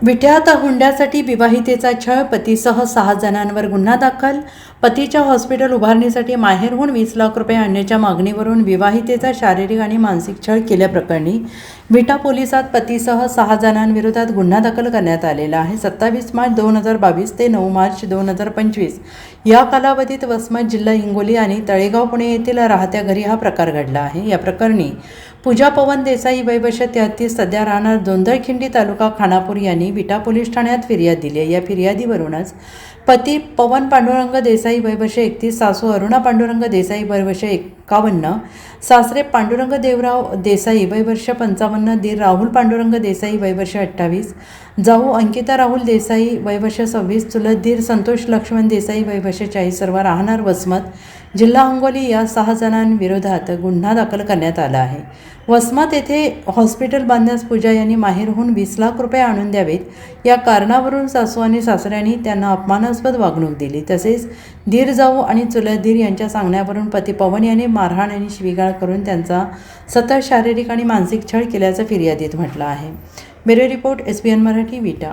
विट्यात हुंड्यासाठी विवाहितेचा छळ, पतीसह 6 जणांवर गुन्हा दाखल. पतीच्या हॉस्पिटल उभारणीसाठी माहेरहून 20 लाख रुपये आणण्याच्या मागणीवरून विवाहितेचा शारीरिक आणि मानसिक छळ केल्याप्रकरणी विटा पोलिसात पतीसह 6 जणांविरोधात गुन्हा दाखल करण्यात आलेला आहे. 27 मार्च 2022 ते 9 मार्च 2025 या कालावधीत वसमत जिल्हा हिंगोली आणि तळेगाव पुणे येथील राहत्या घरी हा प्रकार घडला आहे. या प्रकरणी पूजा पवन देसाई वय वर्ष 33 सध्या राहणार दोंदळखिंडी तालुका खानापूर यांनी विटा पोलीस ठाण्यात फिर्याद दिली आहे. या फिर्यादीवरूनच पती पवन पांडुरंग देसाई वय वर्ष 31, सासू अरुणा पांडुरंग देसाई वय वर्ष 51, सासरे पांडुरंग देवराव देसाई वय वर्ष 55, दीर राहुल पांडुरंग देसाई वय वर्ष 28, जाऊ अंकिता राहुल देसाई वय वर्ष 26, चुलत दीर संतोष लक्ष्मण देसाई वय वर्ष 40 सर्व राहणार वसमत जिल्हा हिंगोली या 6 जणांविरोधात गुन्हा दाखल करण्यात आला आहे. वसमत येथे हॉस्पिटल बांधण्यास पूजा यांनी माहेरहून 20 लाख रुपये आणून द्यावेत या कारणावरून सासू आणि सासऱ्यांनी त्यांना अपमानास्पद वागणूक दिली. तसेच दीर जाऊ आणि चुलत दीर यांच्या सांगण्यावरून पती पवन यांनी मारहाण आणि शिवीगाळ करून त्यांचा सतत शारीरिक आणि मानसिक छळ केल्याचं फिर्यादीत म्हटलं आहे. ब्युरो रिपोर्ट SBN मराठी, विटा.